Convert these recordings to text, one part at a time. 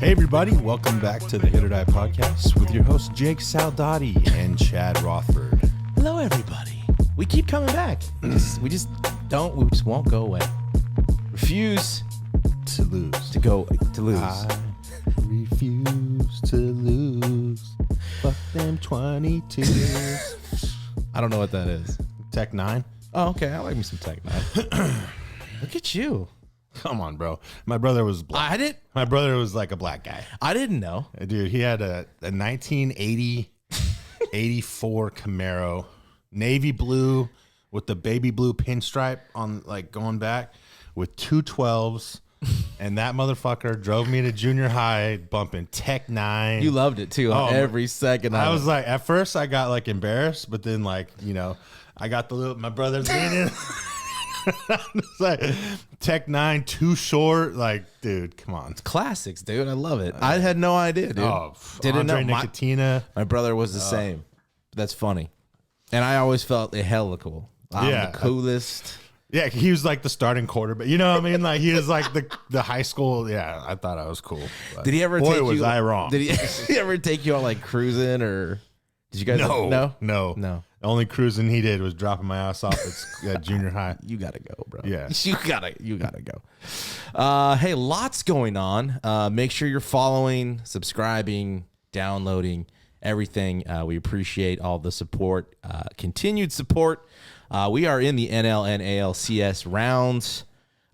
Hey everybody, welcome back to the Hit.OR.DIE podcast with your hosts Jake Saldati and Chad Rothford. Hello everybody. We keep coming back. We just won't go away. Refuse To lose. to lose. I refuse to lose. Fuck them 22s. I don't know what that is. Tech 9. Oh, okay. I like me some Tech 9. Look at you. Come on, bro. My brother was black. My brother was like a black guy. I didn't know. Dude, he had a 1980, 84 Camaro, navy blue with the baby blue pinstripe on, like, going back with 212s. And that motherfucker drove me to junior high bumping Tech 9. You loved it too. Every second. I was like, at first I got like embarrassed, but then like, you know, I got my brother's leaning. It's like Tech 9 too short. Like, dude, come on. Classics, dude. I love it. I had no idea, dude. Didn't know. Nicotina. My brother was the same. That's funny. And I always felt hella cool. I'm the coolest. Yeah, he was like the starting quarterback. You know what I mean? Like he was like the high school. Yeah, I thought I was cool. Did he ever boy, take was you? I wrong? Did he ever take you out like cruising or did you guys? No. The only cruising he did was dropping my ass off at junior high. You gotta go, bro. Yeah, you gotta go. Hey, lots going on. Make sure you're following, subscribing, downloading everything. We appreciate all the support, continued support. We are in the NL and ALCS rounds.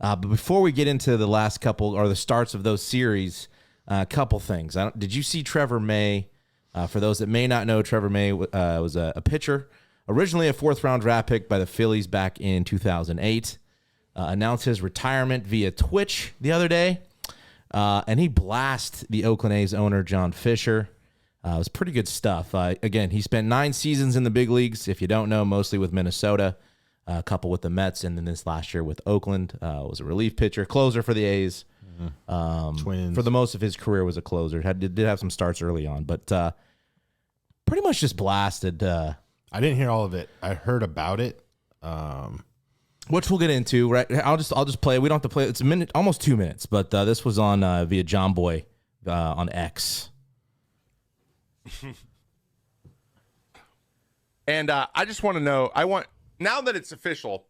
But before we get into the last couple or the starts of those series, a couple things. Did you see Trevor May? For those that may not know, Trevor May was a pitcher, originally a fourth-round draft pick by the Phillies back in 2008. Announced his retirement via Twitch the other day, and he blasted the Oakland A's owner, John Fisher. It was pretty good stuff. Again, he spent 9 seasons in the big leagues, if you don't know, mostly with Minnesota, a couple with the Mets, and then this last year with Oakland. Was a relief pitcher, closer for the A's. Twins. For the most of his career was a closer. Did have some starts early on, but pretty much just blasted. I didn't hear all of it. I heard about it. Which we'll get into. Right, I'll just play. We don't have to play. It's a minute, almost 2 minutes, but this was on via John Boy on X. And I just want to know. Now that it's official.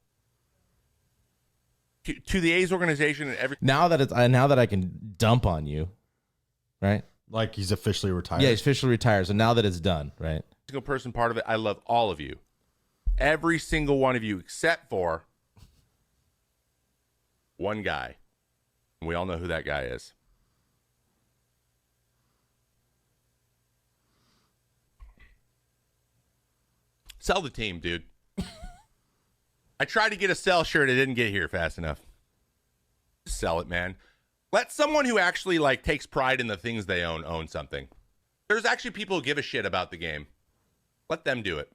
To the A's organization and every now that I can dump on you, right? Like he's officially retired. Yeah, he's officially retired. So now that it's done, right? single person part of it, I love all of you, every single one of you, except for one guy. And we all know who that guy is. Sell the team, dude. I tried to get a sell shirt. It didn't get here fast enough. Sell it, man. Let someone who actually takes pride in the things they own something. There's actually people who give a shit about the game. Let them do it.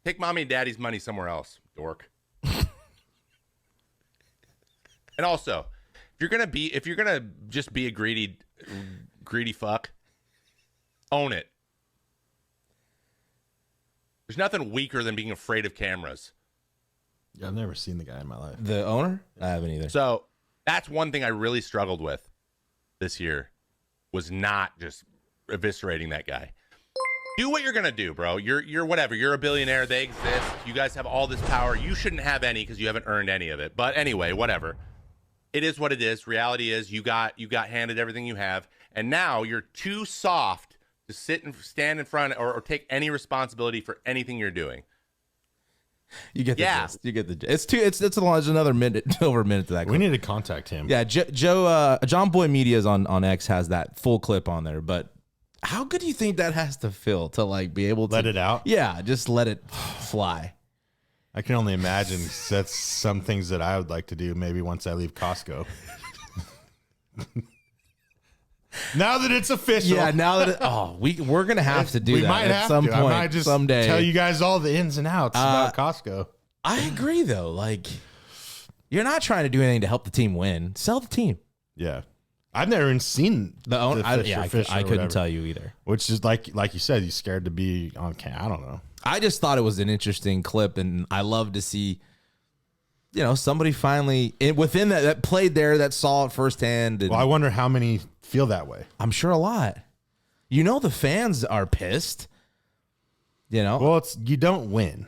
Take mommy and daddy's money somewhere else, dork. And also, if you're gonna just be a greedy fuck, own it. There's nothing weaker than being afraid of cameras. Yeah, I've never seen the guy in my life. The owner? I haven't either. So that's one thing I really struggled with this year, was not just eviscerating that guy. Do what you're gonna do, bro. You're whatever. You're a billionaire. They exist. You guys have all this power. You shouldn't have any because you haven't earned any of it. But anyway, whatever. It is what it is. Reality is you got handed everything you have, and now you're too soft to sit and stand in front or take any responsibility for anything you're doing. You get the gist. You get the gist. It's another minute, over a minute to that clip. We need to contact him. Yeah, John Boy Media's on X has that full clip on there, but how good do you think that has to feel to be able to let it out? Yeah, just let it fly. I can only imagine. That's some things that I would like to do maybe once I leave Costco. Now that it's official. Yeah, now that we're gonna have to do that at some point. I might just someday tell you guys all the ins and outs about Costco. I agree though. You're not trying to do anything to help the team win. Sell the team. Yeah. I've never even seen the owner. I couldn't tell you either. Which is like you said, he's scared to be on camera. I don't know. I just thought it was an interesting clip, and I love to see somebody finally within that played there that saw it firsthand. And Well, I wonder how many feel that way. I'm sure a lot. The fans are pissed. Well, you don't win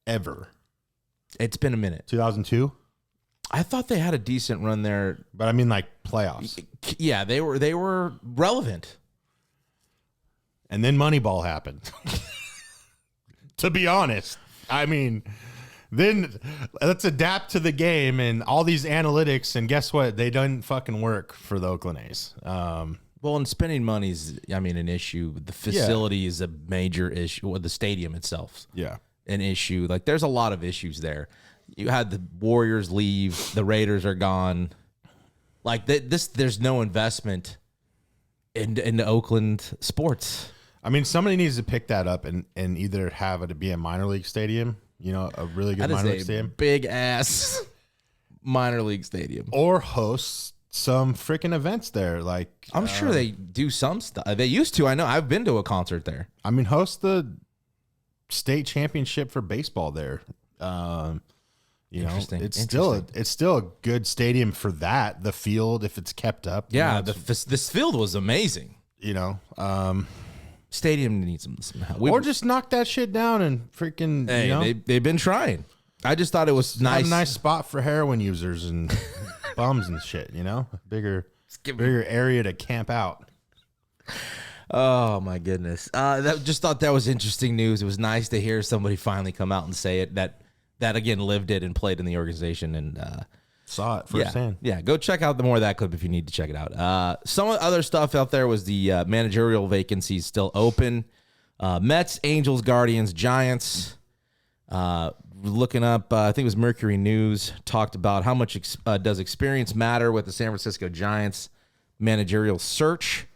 ever. It's been a minute. 2002. I thought they had a decent run there. But I mean, like playoffs. Yeah, they were relevant. And then Moneyball happened. To be honest, I mean, then let's adapt to the game and all these analytics. And guess what? They didn't fucking work for the Oakland A's. Well, and spending money's, an issue. The facility is a major issue. Or the stadium itself, an issue. Like, there's a lot of issues there. You had the Warriors leave. The Raiders are gone. Like, there's no investment in the Oakland sports. I mean, somebody needs to pick that up and either have it be a minor league stadium, a really good minor league stadium. Big ass minor league stadium. Or host some freaking events there. Like, I'm sure they do some stuff. They used to. I know. I've been to a concert there. I mean, host the state championship for baseball there. It's still a good stadium for that. The field, if it's kept up. Yeah, this field was amazing. Stadium needs some help. Or just knock that shit down and freaking. They've been trying. I just thought it was nice. A nice spot for heroin users and bums and shit. Bigger area to camp out. Oh my goodness! Just thought that was interesting news. It was nice to hear somebody finally come out and say it. That again lived it and played in the organization and saw it firsthand. Yeah, go check out the more of that clip if you need to check it out. Some other stuff out there was the managerial vacancies still open. Mets, Angels, Guardians, Giants. Looking up, I think it was Mercury News talked about how much does experience matter with the San Francisco Giants managerial search.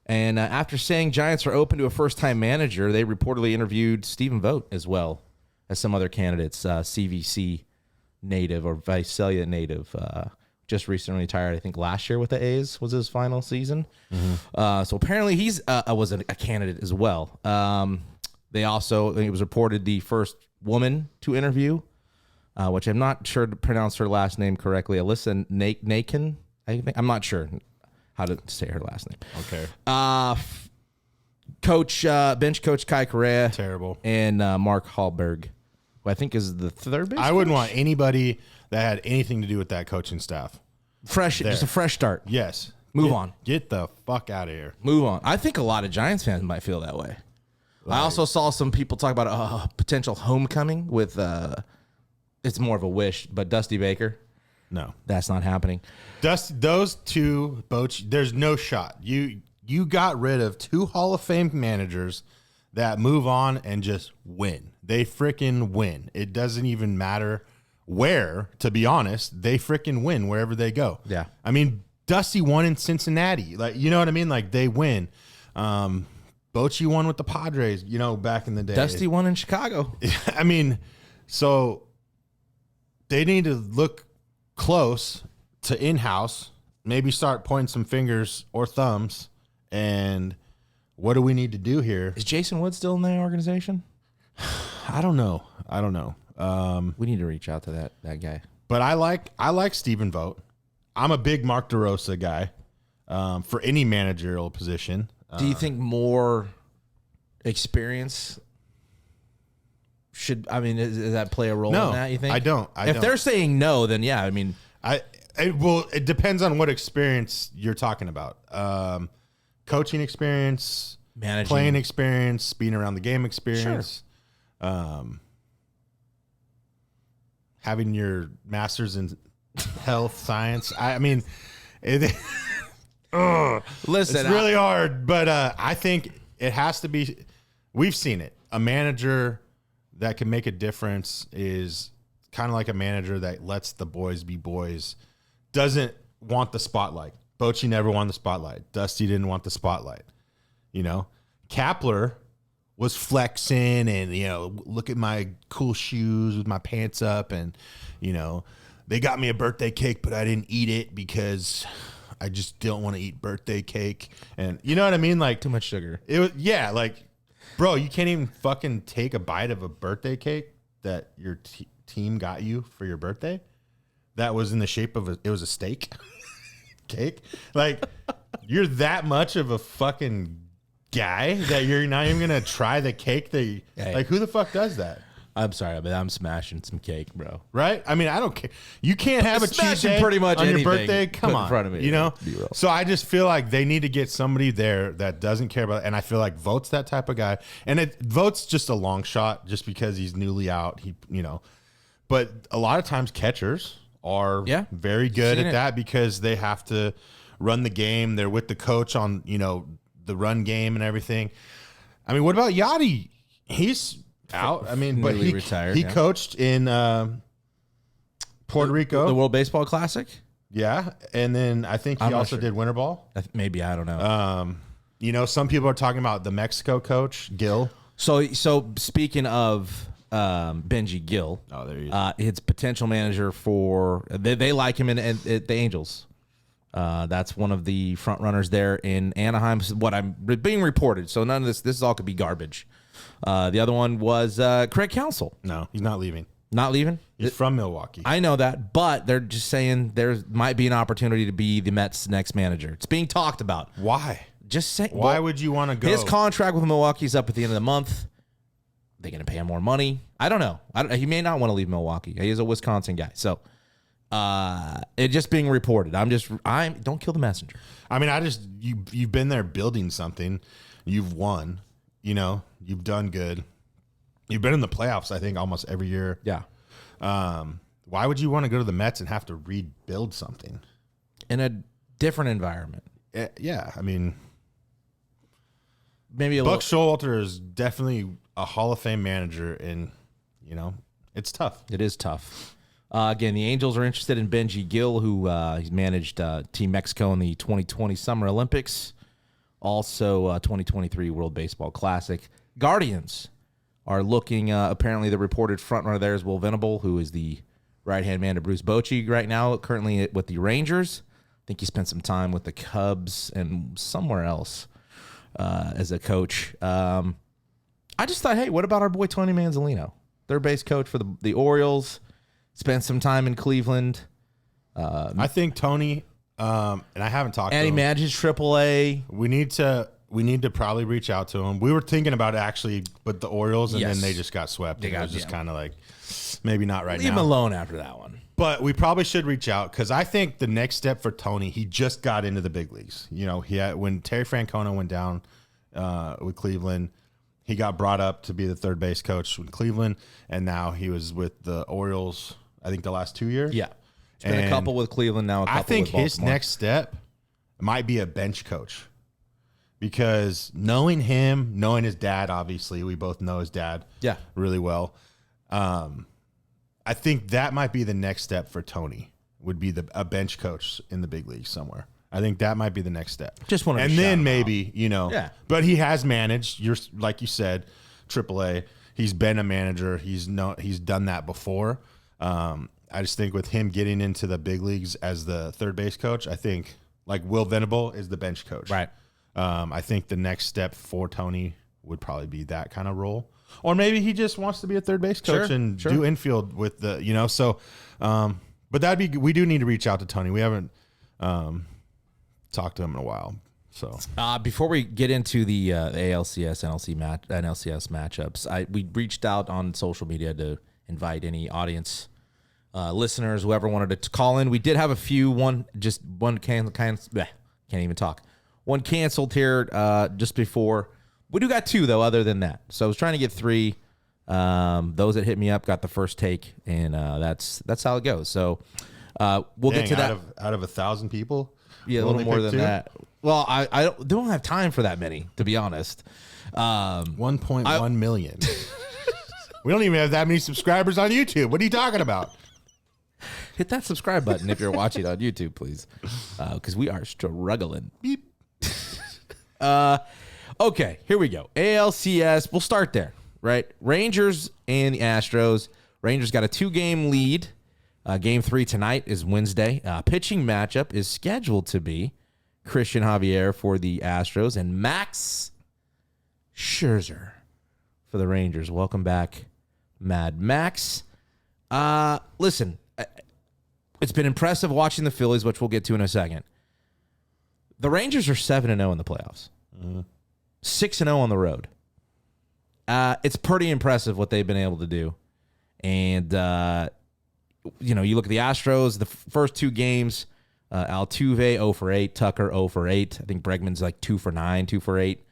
And after saying Giants are open to a first-time manager, they reportedly interviewed Stephen Vogt as well as some other candidates, CVC native or Visalia native, just recently retired. I think last year with the A's was his final season. Mm-hmm. So apparently he's was a candidate as well. They also, it was reported, the first woman to interview, which I'm not sure to pronounce her last name correctly, Alyssa Nakin. I'm not sure how to say her last name. Okay. Bench coach Kai Correa. Terrible. And Mark Hallberg, who I think is the third base I wouldn't want anybody that had anything to do with that coaching staff. Just a fresh start. Yes. Move on. Get the fuck out of here. Move on. I think a lot of Giants fans might feel that way. I also saw some people talk about a potential homecoming with, it's more of a wish, but Dusty Baker. No. That's not happening. Those two, Boch, there's no shot. You got rid of two Hall of Fame managers that move on and just win. They freaking win. It doesn't even matter where, to be honest. They freaking win wherever they go. Yeah. I mean, Dusty won in Cincinnati. Like, you know what I mean? Like, they win. Bochy won with the Padres, back in the day. Dusty won in Chicago. I mean, so they need to look close to in-house, maybe start pointing some fingers or thumbs, and what do we need to do here? Is Jason Wood still in the organization? I don't know. We need to reach out to that guy. But I like Stephen Vogt. I'm a big Mark DeRosa guy for any managerial position. Do you think more experience does that play a role in that, you think? I don't. If they're saying no, then yeah, it depends on what experience you're talking about. Coaching experience, managing, playing experience, being around the game experience, having your master's in health science. Listen, it's really hard, but I think it has to be. We've seen it. A manager that can make a difference is kind of like a manager that lets the boys be boys. Doesn't want the spotlight. Bochy never wanted the spotlight. Dusty didn't want the spotlight. Kapler was flexing and, look at my cool shoes with my pants up. And, they got me a birthday cake, but I didn't eat it because I just don't want to eat birthday cake. And you know what I mean? Like, too much sugar. It was, bro, you can't even fucking take a bite of a birthday cake that your team got you for your birthday that was in the shape of it was a steak cake. Like, you're that much of a fucking guy that you're not even gonna try the cake like, who the fuck does that? I'm sorry, but I'm smashing some cake, bro. Right? I mean, I don't care. You can't have a cheat day pretty much on your anything birthday. Come put in on, front of me, you know. be real. So I just feel like they need to get somebody there that doesn't care about it. And I feel like Vogt's that type of guy. And Vogt's just a long shot, just because he's newly out. But a lot of times catchers are very good at that because they have to run the game. They're with the coach on the run game and everything. I mean, what about Yachty? He's out. I mean, but he retired. He coached in Puerto Rico, the World Baseball Classic. Yeah, and then I think he also did winter ball. Maybe, I don't know. Some people are talking about the Mexico coach Gil. So speaking of Benji Gill, there he is. His potential manager for they like him in the Angels. That's one of the front runners there in Anaheim. What I'm being reported. So none of this all could be garbage. The other one was Craig Counsell. No, he's not leaving. Not leaving? He's from Milwaukee. I know that, but they're just saying there might be an opportunity to be the Mets' next manager. It's being talked about. Why? Just saying. Why would you want to go? His contract with Milwaukee is up at the end of the month. They're going to pay him more money. I don't know. He may not want to leave Milwaukee. He is a Wisconsin guy. So it's just being reported. Don't kill the messenger. I mean, you've been there building something. You've won. You've done good. You've been in the playoffs, I think, almost every year. Yeah. Why would you want to go to the Mets and have to rebuild something? In a different environment. Yeah. I mean, maybe Buck Showalter is definitely a Hall of Fame manager, and, it's tough. It is tough. Again, the Angels are interested in Benji Gill, who he's managed Team Mexico in the 2020 Summer Olympics, also 2023 World Baseball Classic. Guardians are looking, apparently the reported frontrunner there is Will Venable, who is the right-hand man to Bruce Bochy right now, currently with the Rangers. I think he spent some time with the Cubs and somewhere else as a coach. I just thought, hey, what about our boy Tony Manzolino? Third base coach for the Orioles. Spent some time in Cleveland. I think Tony, and I haven't talked to him. And he manages AAA. We need to probably reach out to him. We were thinking about it actually, but the Orioles, and then they just got swept. It was just kind of like, maybe not right now. Leave him alone after that one. But we probably should reach out because I think the next step for Tony, he just got into the big leagues. When Terry Francona went down with Cleveland, he got brought up to be the third base coach with Cleveland, and now he was with the Orioles, I think, the last 2 years. Yeah. It's been a couple with Cleveland now. I think his next step might be a bench coach because knowing him, knowing his dad, obviously, we both know his dad really well. I think that might be the next step for Tony, would be a bench coach in the big leagues somewhere. I think that might be the next step. Just want to and then maybe, but he has managed, like you said, AAA. He's been a manager. He's done that before. I just think with him getting into the big leagues as the third base coach, I think like Will Venable is the bench coach. Right. I think the next step for Tony would probably be that kind of role. Or maybe he just wants to be a third base coach and do infield with the, so, but we do need to reach out to Tony. We haven't talked to him in a while. So before we get into the ALCS NLCS matchups, we reached out on social media to invite any audience listeners, whoever wanted to call in. We did have a few. One can't even talk. One canceled here just before. We do got two though. Other than that, so I was trying to get three. Those that hit me up got the first take, and that's how it goes. So we'll get to that. Out of 1,000 people, yeah, a little more than that. Well, I don't have time for that many, to be honest. 1.1 million. We don't even have that many subscribers on YouTube. What are you talking about? Hit that subscribe button if you're watching on YouTube, please, because we are struggling. Beep. Okay, here we go. ALCS. We'll start there, right? Rangers and the Astros. Rangers got a 2-game lead. Game 3 tonight is Wednesday. Pitching matchup is scheduled to be Christian Javier for the Astros and Max Scherzer for the Rangers. Welcome back, Mad Max. Listen, it's been impressive watching the Phillies, which we'll get to in a second. The Rangers are 7-0 in the playoffs, 6-0 on the road. It's pretty impressive what they've been able to do. And, you look at the Astros, the first two games, Altuve 0 for 8, Tucker 0 for 8. I think Bregman's like 2 for 9, 2 for 8.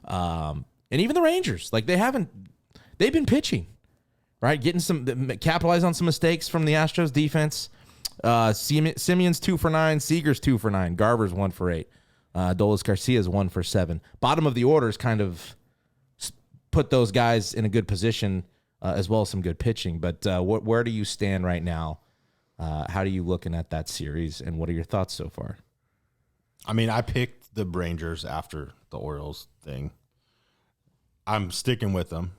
And even the Rangers, like they've been pitching, right? Capitalize on some mistakes from the Astros defense. Simeon's 2 for 9, Seager's 2 for 9, Garver's 1 for 8. Dolis Garcia's 1 for 7. Bottom of the order is kind of put those guys in a good position, as well as some good pitching. But where do you stand right now? How are you looking at that series, and what are your thoughts so far? I mean, I picked the Rangers after the Orioles thing. I'm sticking with them.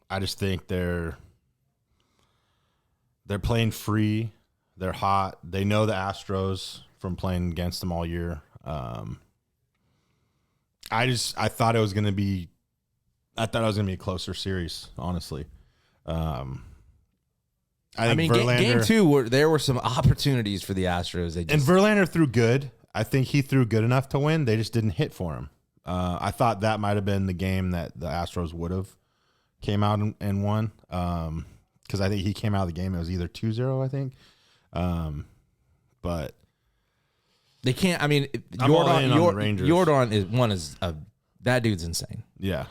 I just think they're playing free. They're hot. They know the Astros from playing against them all year. I thought it was going to be a closer series, honestly. I think game 2, there were some opportunities for the Astros. And Verlander threw good. I think he threw good enough to win. They just didn't hit for him. I thought that might have been the game that the Astros would have came out and won. Because I think he came out of the game. It was either 2-0, I think. But they can't. I mean, Jordan is that dude's insane. Yeah,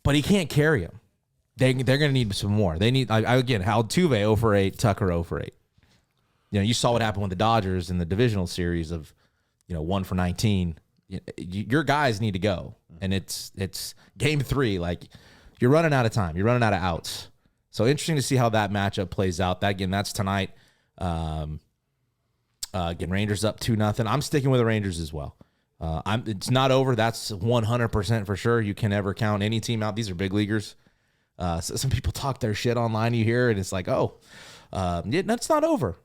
but he can't carry him. They're going to need some more. They need again. Altuve 0 for 8, Tucker 0 for 8. You saw what happened with the Dodgers in the divisional series of 1 for 19. Your guys need to go, and it's game 3. Like, you're running out of time. You're running out of outs. So interesting to see how that matchup plays out. That's tonight. Again, Rangers up 2-0. I'm sticking with the Rangers as well. It's not over. That's 100% for sure. You can never count any team out. These are big leaguers. So some people talk their shit online. You hear, and it's like, that's not over.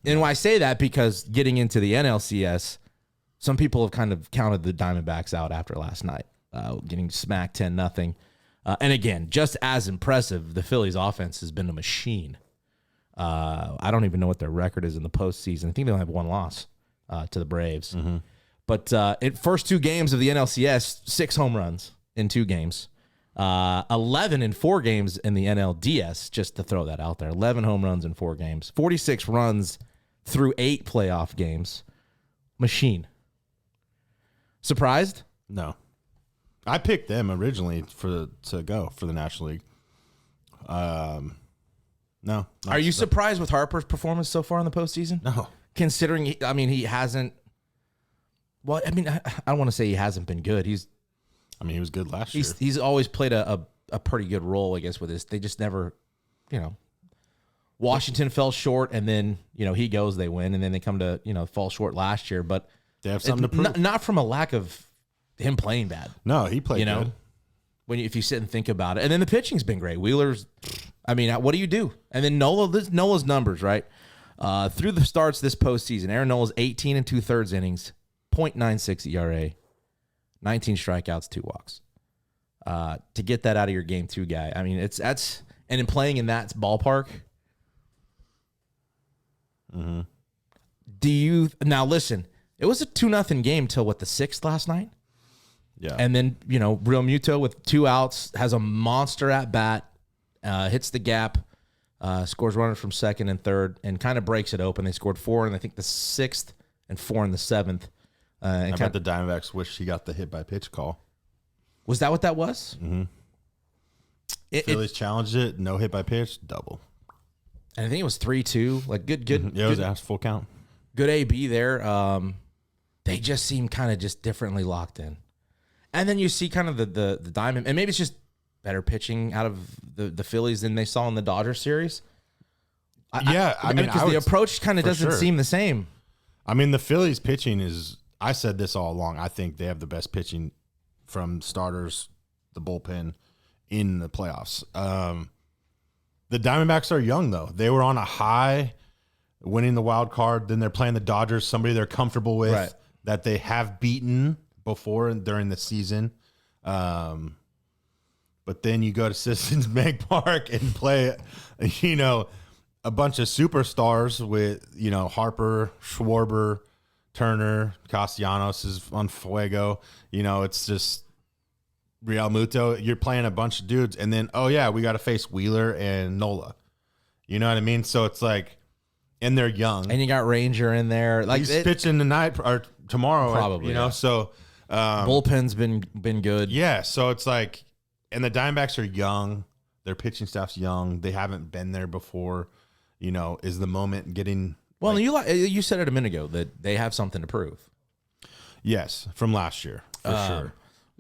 And when I say that, because getting into the NLCS, some people have kind of counted the Diamondbacks out after last night, getting smacked 10-0. And again, just as impressive, the Phillies' offense has been a machine. I don't even know what their record is in the postseason. I think they only have 1 loss to the Braves. Mm-hmm. But in first 2 games of the NLCS, 6 home runs in 2 games. 11 in 4 games in the NLDS, just to throw that out there. 11 home runs in 4 games. 46 runs through 8 playoff games. Machine. Surprised? No. I picked them originally to go for the National League. No. Are you surprised with Harper's performance so far in the postseason? No. Considering, he hasn't. Well, I don't want to say he hasn't been good. He was good last year. He's always played a pretty good role, I guess, with this. They just never, Washington fell short, and then, he goes, they win, and then they come to, fall short last year. But they have something to prove. Not from a lack of him playing bad. No, he played good. If you sit and think about it. And then the pitching's been great. Wheeler's, what do you do? And then Nola's numbers, right? Through the starts this postseason, Aaron Nola's 18 2/3 innings, 0.96 ERA, 19 strikeouts, 2 walks. To get that out of your game 2 guy, and in playing in that ballpark. Mm-hmm. Now listen, it was a 2-0 game till the 6th last night. Yeah. And then, Real Muto with 2 outs has a monster at bat, hits the gap, scores runners from 2nd and 3rd, and kind of breaks it open. They scored 4 in, I think, the 6th and 4 in the 7th. I bet the Diamondbacks wish he got the hit by pitch call. Was that what that was? Mm-hmm. Phillies challenged it. No hit by pitch, double. And I think it was 3-2. Like good. Mm-hmm. Yeah, it was full count. Good AB there. They just seem kind of just differently locked in. And then you see kind of the diamond, and maybe it's just better pitching out of the Phillies than they saw in the Dodgers series. Because the approach kind of doesn't seem the same. The Phillies pitching is, I said this all along, I think they have the best pitching from starters, the bullpen, in the playoffs. The Diamondbacks are young, though. They were on a high, winning the wild card. Then they're playing the Dodgers, somebody they're comfortable with, right, that they have beaten before and during the season. But then you go to Citizens Bank Park and play, a bunch of superstars with, Harper, Schwarber, Turner, Castellanos is on Fuego. It's just Real Muto. You're playing a bunch of dudes, and then, we got to face Wheeler and Nola. You know what I mean? So it's like, and they're young. And you got Ranger in there. Like he's pitching tonight or tomorrow. Probably, So bullpen's been good. Yeah, so it's like, and the Diamondbacks are young. Their pitching staff's young. They haven't been there before. Is the moment getting... Well, you said it a minute ago that they have something to prove. Yes, from last year, for sure.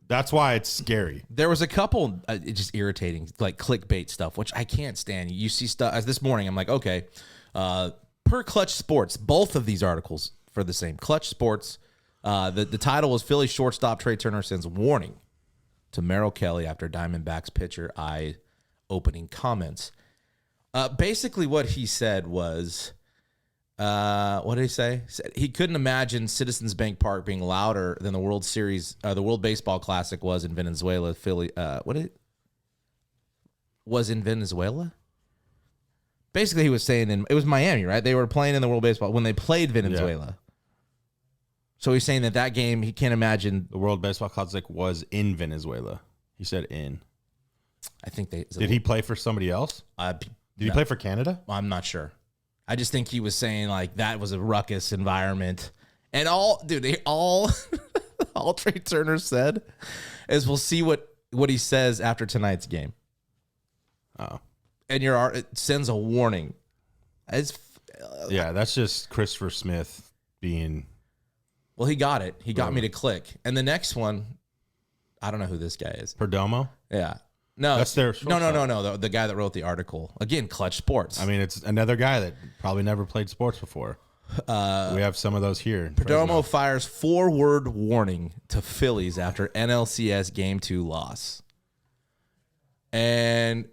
That's why it's scary. There was a couple just irritating, like clickbait stuff, which I can't stand. You see stuff, as this morning, I'm like, okay, per Clutch Sports, both of these articles for the same. Clutch Sports, the title was Philly shortstop Trey Turner sends warning to Merrill Kelly after Diamondbacks pitcher eye-opening comments. Basically, what he said was, what did he say? Said he couldn't imagine Citizens Bank Park being louder than the World Series, the World Baseball Classic was in Venezuela. Philly, was in Venezuela? Basically, he was saying it was Miami, right? They were playing in the World Baseball when they played Venezuela. Yeah. So he's saying that game, he can't imagine. The World Baseball Classic was in Venezuela. He said in. I think Did he play for somebody else? Did he play for Canada? I'm not sure. I just think he was saying like that was a ruckus environment. And all Trey Turner said is we'll see what he says after tonight's game. Oh. And it sends a warning. That's just Christopher Smith being... Well, he got it. He got me to click. And the next one, I don't know who this guy is. Perdomo? Yeah. No, that's their no. The guy that wrote the article. Again, Clutch Sports. I mean, it's another guy that probably never played sports before. We have some of those here. Perdomo fires 4-word warning to Phillies after NLCS Game 2 loss. And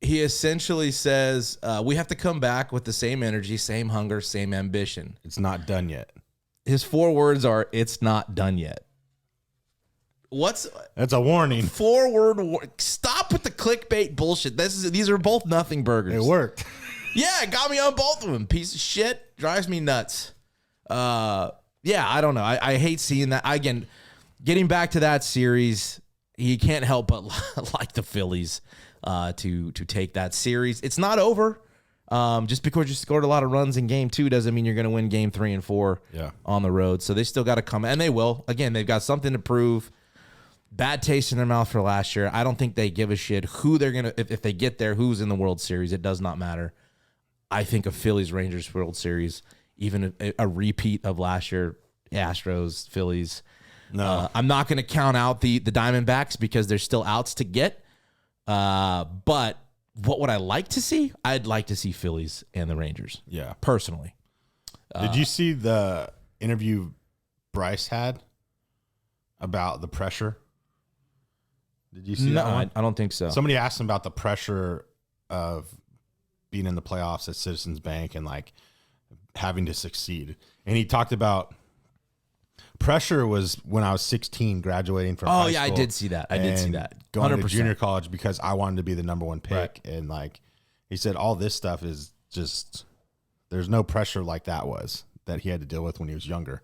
he essentially says, we have to come back with the same energy, same hunger, same ambition. It's not done yet. His 4 words are, it's not done yet. That's a warning. 4-word stop with the clickbait bullshit. These are both nothing burgers. It worked. Yeah, it got me on both of them. Piece of shit. Drives me nuts. I don't know. I hate seeing that. Again, getting back to that series, you can't help but like the Phillies to take that series. It's not over. Just because you scored a lot of runs in game 2 doesn't mean you're going to win game 3 and 4 on the road. So they still got to come, and they will. Again, they've got something to prove. Bad taste in their mouth for last year. I don't think they give a shit who they're going to, if they get there, who's in the World Series. It does not matter. I think a Phillies-Rangers World Series, even a repeat of last year, Astros, Phillies. No. I'm not going to count out the Diamondbacks because there's still outs to get. But what would I like to see? I'd like to see Phillies and the Rangers. Yeah. Personally. Did you see the interview Bryce had about the pressure? Did you see that one? I don't think so. Somebody asked him about the pressure of being in the playoffs at Citizens Bank and like having to succeed. And he talked about pressure was when I was 16 graduating from high school. I did see that. Going 100%. to junior college because I wanted to be the number 1 pick. Right. And like he said, all this stuff is just, there's no pressure like that he had to deal with when he was younger,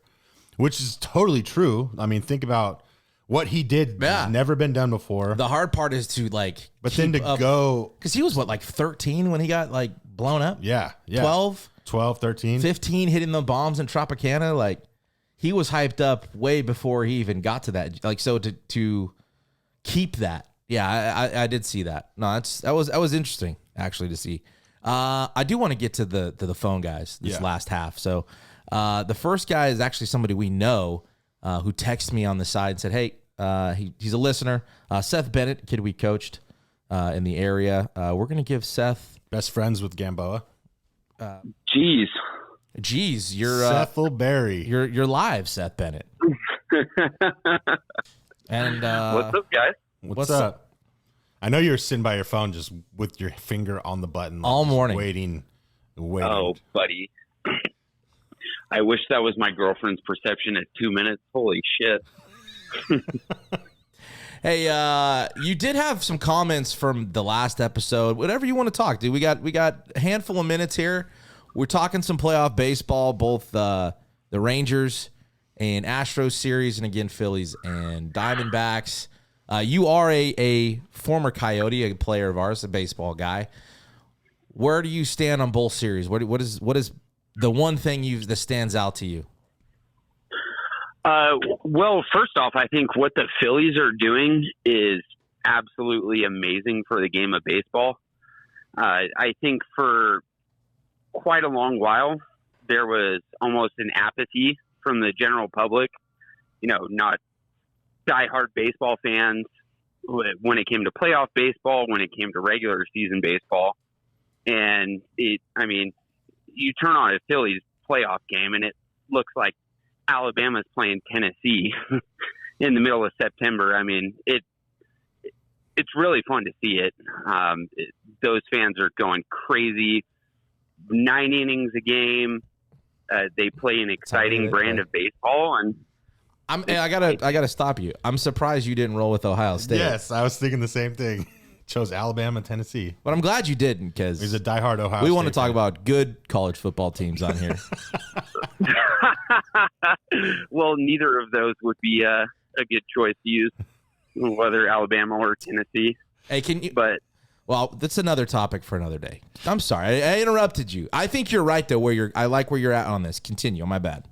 which is totally true. I mean, think about what he did. Has never been done before. The hard part is to like, then to go, because he was like 13 when he got like blown up. Yeah. 12, 13, 15, hitting the bombs in Tropicana. Like he was hyped up way before he even got to that. Like, so to keep that. Yeah, I did see that. No, that was interesting actually to see. I do want to get to the phone guys this last half. So the first guy is actually somebody we know who texted me on the side and said, hey, he's a listener. Seth Bennett, kid we coached in the area. We're going to give Seth... Best friends with Gamboa. Jeez, you're... Sethleberry. You're live, Seth Bennett. And what's up, guys? What's up? I know you're sitting by your phone just with your finger on the button. Like all morning. Waiting. Oh, buddy. I wish that was my girlfriend's perception at 2 minutes. Holy shit. Hey, you did have some comments from the last episode. Whatever you want to talk, dude. We got a handful of minutes here. We're talking some playoff baseball, both the Rangers and Astros series, and again Phillies and Diamondbacks. You are a former Coyote, a player of ours, a baseball guy. Where do you stand on both series? What is the one thing that stands out to you? Well, first off, I think what the Phillies are doing is absolutely amazing for the game of baseball. I think for quite a long while, there was almost an apathy from the general public, not diehard baseball fans when it came to playoff baseball, when it came to regular season baseball. And you turn on a Phillies playoff game and it looks like Alabama's playing Tennessee in the middle of September. I mean, it's really fun to see it. Those fans are going crazy. 9 innings a game. They play an exciting brand of baseball, and I gotta stop you. I'm surprised you didn't roll with Ohio State. Yes, I was thinking the same thing. Chose Alabama, Tennessee. But I'm glad you didn't, because he's a diehard Ohio State. We want to talk about good college football teams on here. Well, neither of those would be a good choice to use, whether Alabama or Tennessee. Hey, well, that's another topic for another day. I'm sorry. I interrupted you. I think you're right, though, I like where you're at on this. Continue. My bad.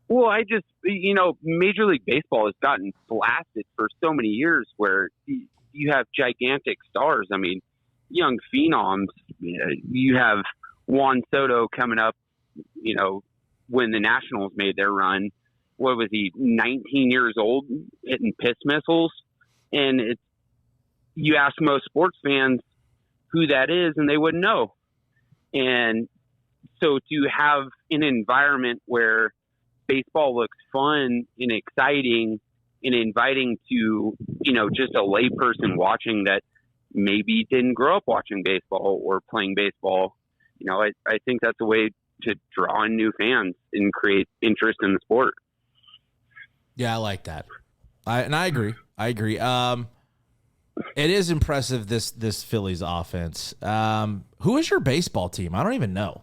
Well, I just, Major League Baseball has gotten blasted for so many years where you have gigantic stars. I mean, young phenoms. You have Juan Soto coming up, when the Nationals made their run. What was he, 19 years old, hitting piss missiles? And you ask most sports fans who that is, and they wouldn't know. And so to have an environment where baseball looks fun and exciting and inviting to, just a layperson watching that maybe didn't grow up watching baseball or playing baseball, I think that's a way to draw in new fans and create interest in the sport. Yeah, I like that. I agree. It is impressive, this Phillies offense. Who is your baseball team? I don't even know.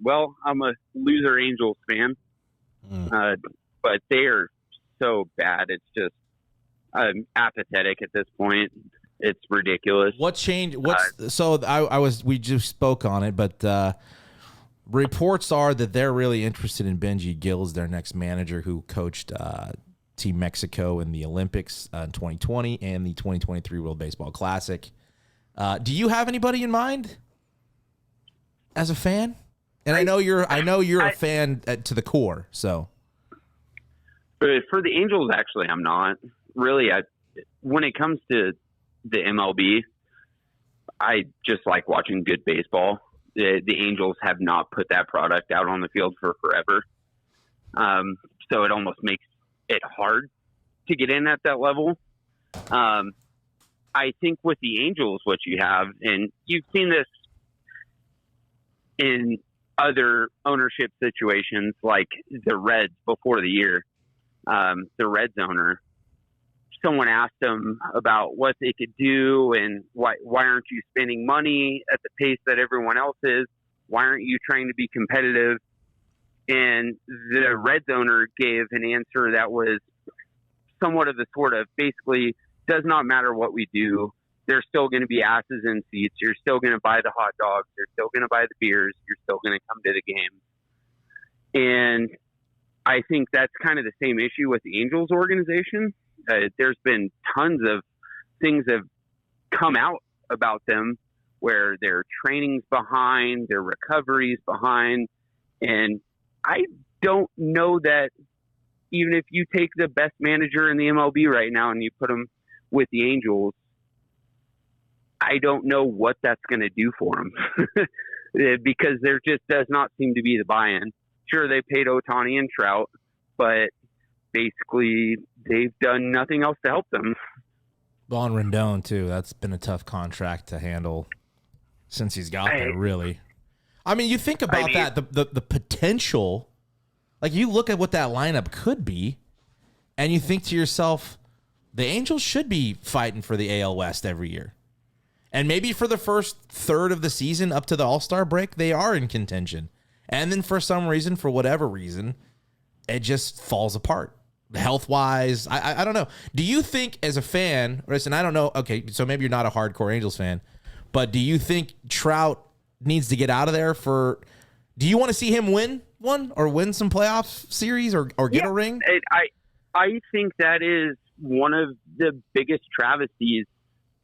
Well, I'm a loser Angels fan, but they are so bad. It's just apathetic at this point. It's ridiculous. What changed? We just spoke on it, but reports are that they're really interested in Benji Gills, their next manager, who coached Team Mexico in the Olympics in 2020 and the 2023 World Baseball Classic. Do you have anybody in mind as a fan? And I know you're a fan to the core. So, for the Angels, actually, I'm not really. When it comes to the MLB, I just like watching good baseball. The Angels have not put that product out on the field for forever. So it almost makes it hard to get in at that level. I think with the Angels, what you have, and you've seen this in other ownership situations, like the Reds before the year, the Reds owner, someone asked them about what they could do and why aren't you spending money at the pace that everyone else is? Why aren't you trying to be competitive? And the Reds owner gave an answer that was somewhat of the sort of, basically, does not matter what we do. There's still going to be asses in seats. You're still going to buy the hot dogs. You're still going to buy the beers. You're still going to come to the game. And I think that's kind of the same issue with the Angels organization. There's been tons of things that have come out about them where their training's behind, their recovery's behind. And I don't know that even if you take the best manager in the MLB right now and you put him with the Angels, I don't know what that's going to do for him because there just does not seem to be the buy-in. Sure, they paid Ohtani and Trout, but basically they've done nothing else to help them. Bon Rendon, too. That's been a tough contract to handle since he's got there, really. I mean, you think about that, the potential Like, you look at what that lineup could be, and you think to yourself, the Angels should be fighting for the AL West every year. And maybe for the first third of the season up to the All-Star break, they are in contention. And then for some reason, for whatever reason, it just falls apart. Health-wise, I don't know. Do you think as a fan, listen, I don't know, okay, so maybe you're not a hardcore Angels fan, but do you think Trout needs to get out of there do you want to see him win one or win some playoff series or get a ring? I think that is one of the biggest travesties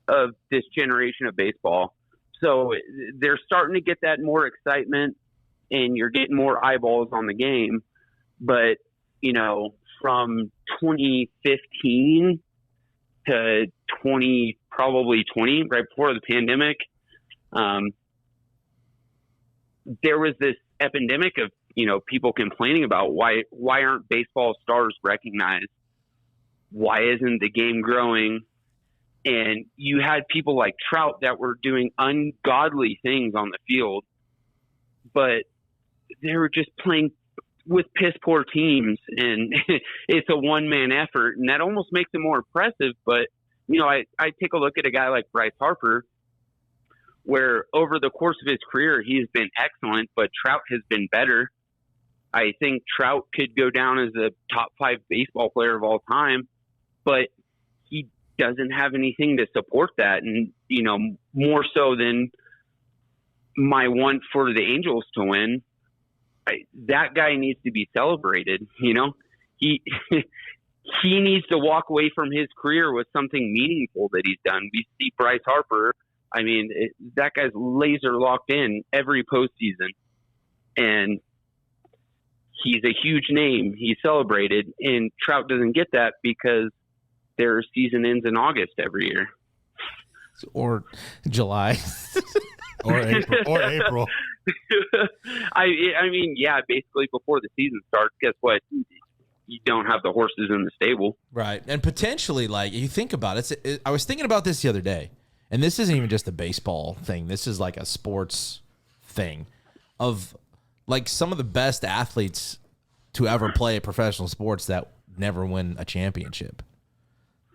of this generation of baseball. So they're starting to get that more excitement and you're getting more eyeballs on the game. But, from 2015 to 2020, right before the pandemic, there was this epidemic of, people complaining about why aren't baseball stars recognized? Why isn't the game growing? And you had people like Trout that were doing ungodly things on the field, but they were just playing with piss poor teams, and it's a one-man effort, and that almost makes it more impressive. But, I take a look at a guy like Bryce Harper, where over the course of his career, he's been excellent, but Trout has been better. I think Trout could go down as a top 5 baseball player of all time, but he doesn't have anything to support that. And, more so than my want for the Angels to win, that guy needs to be celebrated. He needs to walk away from his career with something meaningful that he's done. We see Bryce Harper. I mean, that guy's laser locked in every postseason, and he's a huge name. He's celebrated, and Trout doesn't get that because their season ends in August every year. Or July. or April. I mean, yeah, basically before the season starts, guess what? You don't have the horses in the stable. Right. And potentially, like, you think about it, I was thinking about this the other day, and this isn't even just a baseball thing. This is like a sports thing of, like, some of the best athletes to ever play professional sports that never win a championship.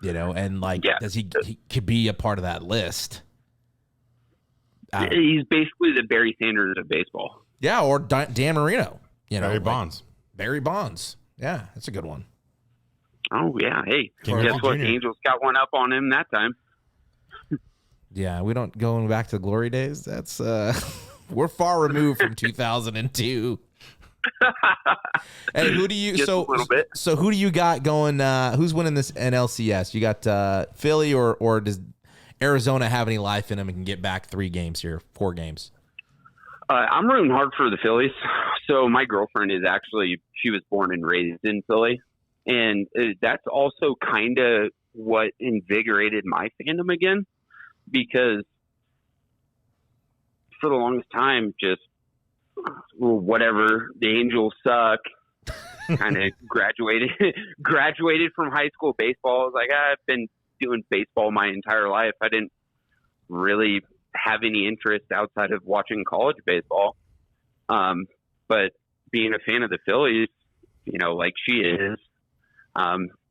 And, like, does he could be a part of that list. He's basically the Barry Sanders of baseball. Yeah, or Dan Marino. Barry Bonds. Barry Bonds. Yeah, that's a good one. Oh, yeah. Hey, King guess what? Jr. The Angels got one up on him that time. Yeah, we don't going back to the glory days. That's we're far removed from 2002. Hey, who do you Just a little bit. So who do you got going? Who's winning this NLCS? You got Philly, or does Arizona have any life in them and can get back 4 games? I'm rooting hard for the Phillies. So my girlfriend she was born and raised in Philly. And that's also kind of what invigorated my fandom again, because for the longest time, just whatever, the Angels suck, kind of graduated from high school baseball. I was like, I've been doing baseball my entire life. I didn't really have any interest outside of watching college baseball. But being a fan of the Phillies, like she is,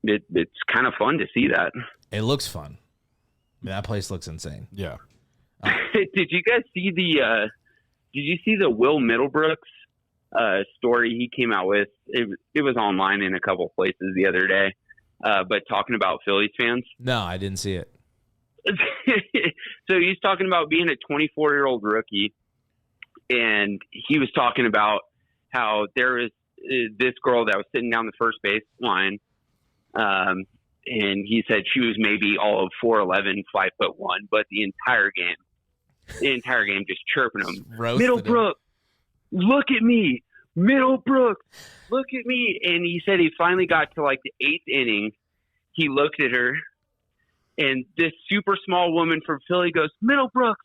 it's kind of fun to see that. It looks fun. That place looks insane. Yeah. Did you guys see did you see the Will Middlebrooks story he came out with? It was online in a couple places the other day, but talking about Phillies fans. No, I didn't see it. So he's talking about being a 24-year-old rookie, and he was talking about how there was this girl that was sitting down the first base line, and he said she was maybe all of 4'11", 5'1", but the entire game just chirping him. Middlebrooks, look at me. Middlebrooks, look at me. And he said he finally got to like the 8th inning. He looked at her, and this super small woman from Philly goes, Middlebrooks,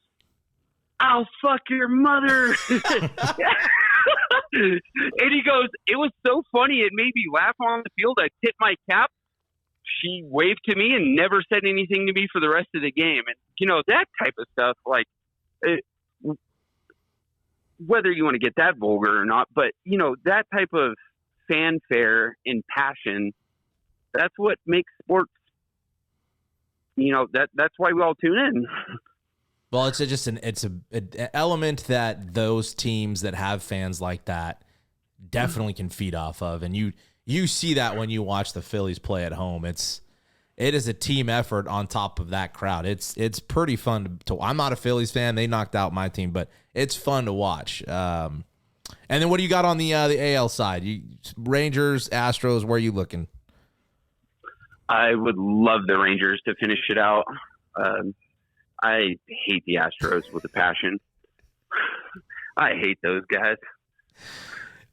I'll fuck your mother. And he goes, it was so funny. It made me laugh on the field. I tipped my cap. She waved to me and never said anything to me for the rest of the game. And, that type of stuff, like, whether you want to get that vulgar or not, but, that type of fanfare and passion. That's what makes sports. That's why we all tune in. Well, it's just an element that those teams that have fans like that definitely can feed off of, and you see that when you watch the Phillies play at home. It is a team effort on top of that crowd. It's pretty fun to. I'm not a Phillies fan; they knocked out my team, but it's fun to watch. And then what do you got on the AL side? Rangers, Astros. Where are you looking? I would love the Rangers to finish it out. I hate the Astros with a passion. I hate those guys.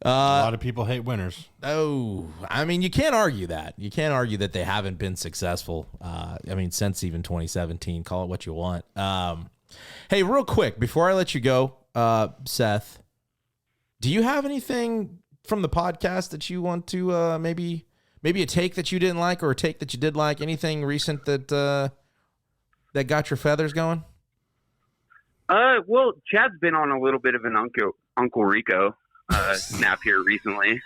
A lot of people hate winners. Oh, I mean, you can't argue that. You can't argue that they haven't been successful. Since even 2017. Call it what you want. Hey, real quick, before I let you go, Seth, do you have anything from the podcast that you want to maybe a take that you didn't like or a take that you did like? Anything recent that got your feathers going? Well, Chad's been on a little bit of an Uncle Rico snap here recently.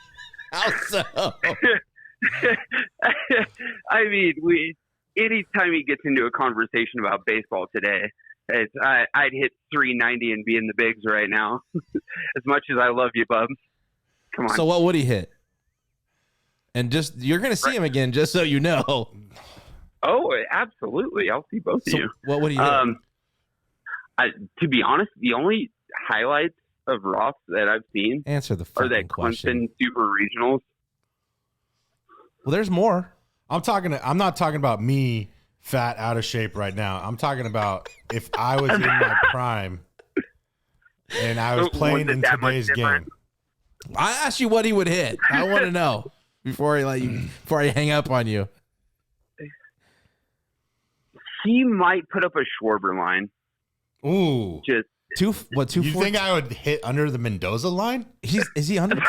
How so? I mean, anytime he gets into a conversation about baseball today, I'd hit 390 and be in the bigs right now. As much as I love you, bub. Come on. So what would he hit? And you're going to see him again, just so you know. Oh, absolutely. I'll see both of you. What would he hit? To be honest, the only highlights of Ross that I've seen Answer the are fucking that question. Clemson Super Regionals. Well, there's more. I'm not talking about me fat, out of shape right now. I'm talking about if I was in my prime and I was playing in today's game. I asked you what he would hit. I want to know before I hang up on you. He might put up a Schwarber line. Ooh. Just 240? You think I would hit under the Mendoza line? Is he under 2?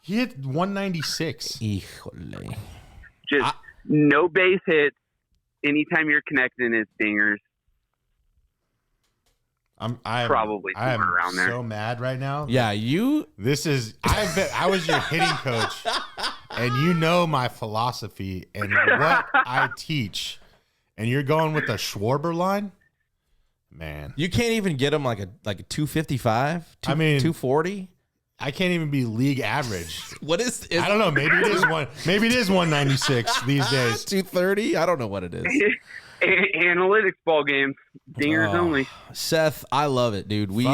He hit 196. Híjole. Just no base hits. Anytime you're connecting his dingers. I'm probably somewhere around there. So mad right now. Yeah, you. I was your hitting coach, and you know my philosophy and what I teach, and you're going with the Schwarber line, man. You can't even get him like a 255. 240. I can't even be league average. What is? I don't know. Maybe it is 196 these days. 230. I don't know what it is. Analytics ball games, dingers only. Seth, I love it, dude. You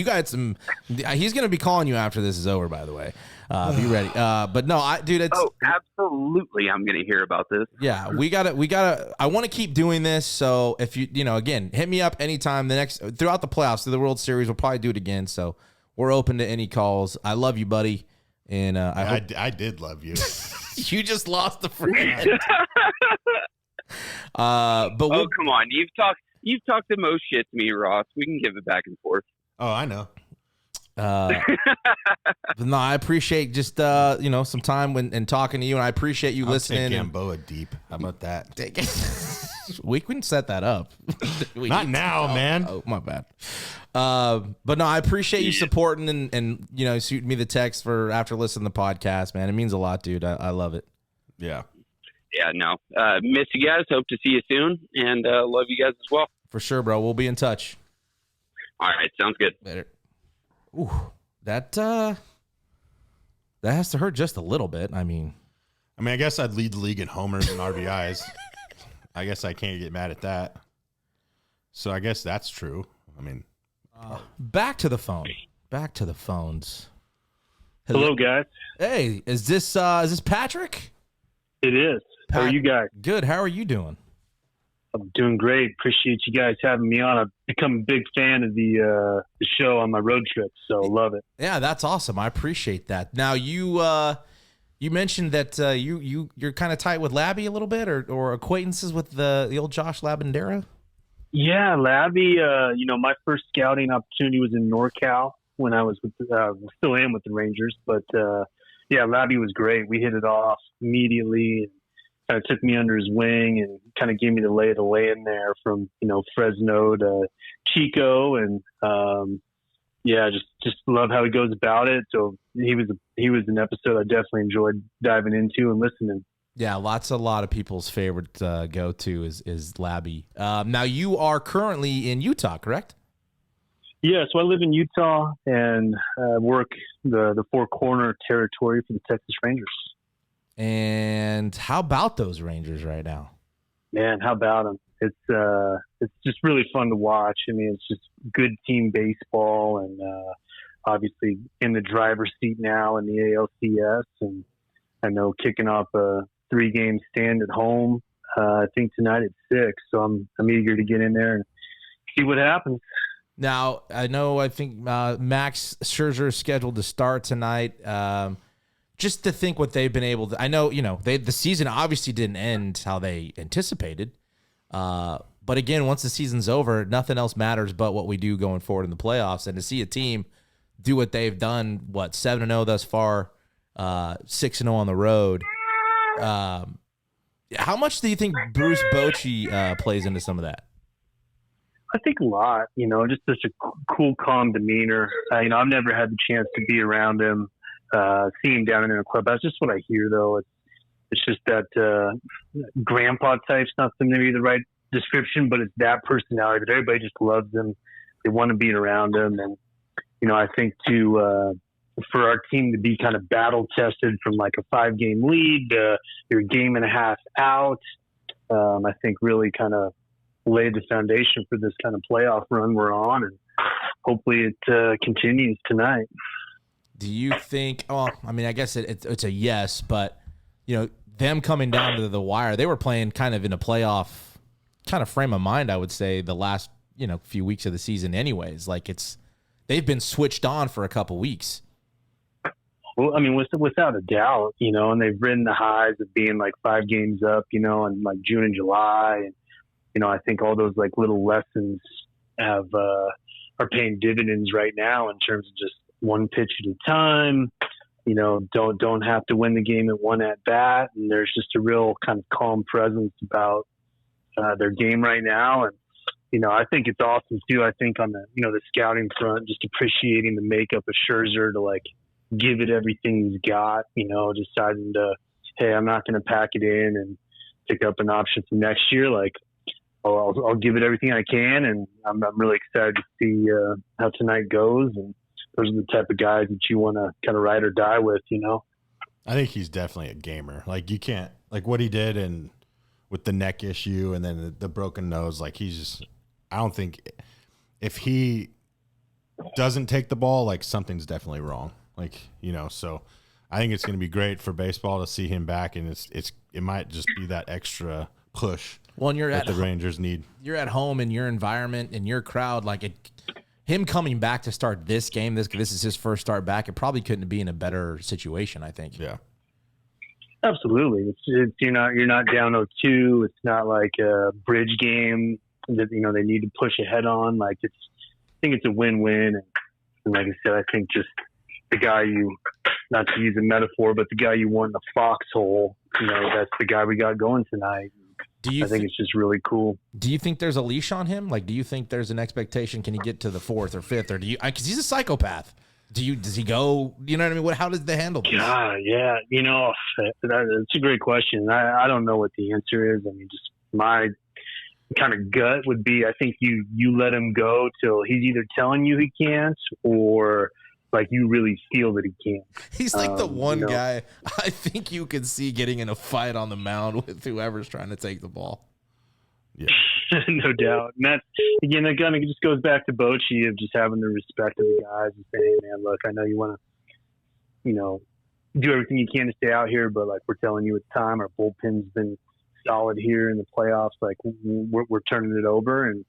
got some. He's gonna be calling you after this is over. By the way, be ready. But no, dude. Absolutely, I'm gonna hear about this. Yeah, we gotta. I want to keep doing this. So if again, hit me up anytime. Throughout the playoffs, through the World Series, we'll probably do it again. So we're open to any calls. I love you, buddy. And I did love you. You just lost a friend. But come on, you've talked the most shit to me, Ross. We can give it back and forth. Oh, I know. No, I appreciate just some time and talking to you, and I appreciate you listening. Take Gamboa deep. How about that? We can set that up. Not now, man. Oh, my bad. But no, I appreciate you supporting and shooting me the text for after listening to the podcast, man. It means a lot, dude. I love it. Yeah. Yeah, no. Miss you guys. Hope to see you soon, and love you guys as well. For sure, bro. We'll be in touch. All right, sounds good. Later. Ooh, that has to hurt just a little bit. I guess I'd lead the league in homers and RBIs. I guess I can't get mad at that. So I guess that's true. Back to the phone. Back to the phones. Hello, guys. Hey, is this Patrick? It is. How are you guys? Good. How are you doing? I'm doing great. Appreciate you guys having me on. I've become a big fan of the show on my road trips, so love it. Yeah, that's awesome. I appreciate that. Now, you mentioned that you're kind of tight with Labby a little bit, or acquaintances with the old Josh Labandera. Yeah, Labby. My first scouting opportunity was in NorCal when I was still am with the Rangers, but Labby was great. We hit it off immediately. Kind of took me under his wing and kind of gave me the lay of the land there from Fresno to Chico, and yeah, just love how he goes about it. So he was an episode I definitely enjoyed diving into and listening. Yeah, a lot of people's favorite go-to is Labby. Now you are currently in Utah, correct? Yeah, so I live in Utah and work the Four Corner territory for the Texas Rangers. And how about those Rangers right now? Man, how about them? It's just really fun to watch. I mean, it's just good team baseball, and obviously in the driver's seat now in the ALCS, and I know kicking off a 3-game stand at home. I think tonight at 6, so I'm eager to get in there and see what happens. Now I think Max Scherzer is scheduled to start tonight. Just to think what they've been able to. I know the season obviously didn't end how they anticipated. But again, once the season's over, nothing else matters but what we do going forward in the playoffs. And to see a team do what they've done, 7-0 thus far, 6-0 on the road. How much do you think Bruce Bochy plays into some of that? I think a lot. Just such a cool, calm demeanor. I've never had the chance to be around him, see him down in a club. That's just what I hear, though. It's just that grandpa type's not maybe the right description, but it's that personality that everybody just loves him. They want to be around him. And, I think for our team to be kind of battle tested from like a 5-game lead, you're a game and a half out, I think really kind of laid the foundation for this kind of playoff run we're on. And hopefully it continues tonight. Do you think, I guess it's a yes, but, them coming down to the wire, they were playing kind of in a playoff kind of frame of mind, I would say, the last, few weeks of the season anyways. Like they've been switched on for a couple weeks. Well, I mean, without a doubt, and they've ridden the highs of being like 5 games up, in like June and July. And, I think all those like little lessons are paying dividends right now in terms of just one pitch at a time. Don't have to win the game at one at bat. And there's just a real kind of calm presence about their game right now. And, I think it's awesome too. I think on the, the scouting front, just appreciating the makeup of Scherzer to like give it everything he's got, deciding to, hey, I'm not going to pack it in and pick up an option for next year. Like, I'll give it everything I can. And I'm really excited to see how tonight goes. And those are the type of guys that you want to kind of ride or die with, I think he's definitely a gamer. Like you can't, like what he did and with the neck issue and then the broken nose, like he's just, I don't think if he doesn't take the ball, like something's definitely wrong. Like, so I think it's going to be great for baseball to see him back. And it might just be that extra push. Well, and that the Rangers need. You're at home in your environment and your crowd, him coming back to start this game, this is his first start back. It probably couldn't be in a better situation, I think. Yeah, absolutely. It's you're not down 0-2. It's not like a bridge game that they need to push ahead on. Like I think it's a win-win. And like I said, I think just the guy not to use a metaphor, but the guy you want in the foxhole, that's the guy we got going tonight. I think it's just really cool. Do you think there's a leash on him? Like, do you think there's an expectation? Can he get to the 4th or 5th? Or because he's a psychopath. Does he go, you know what I mean? How does they handle this? Yeah. That's a great question. I don't know what the answer is. I mean, just my kind of gut would be, I think you let him go till he's either telling you he can't or like you really feel that he can. He's like the one guy I think you could see getting in a fight on the mound with whoever's trying to take the ball. Yeah, no doubt. And that's, again, that kind of just goes back to Bochy of just having the respect of the guys and saying, hey, man, look, I know you want to, do everything you can to stay out here, but like we're telling you it's time. Our bullpen's been solid here in the playoffs. Like we're turning it over, and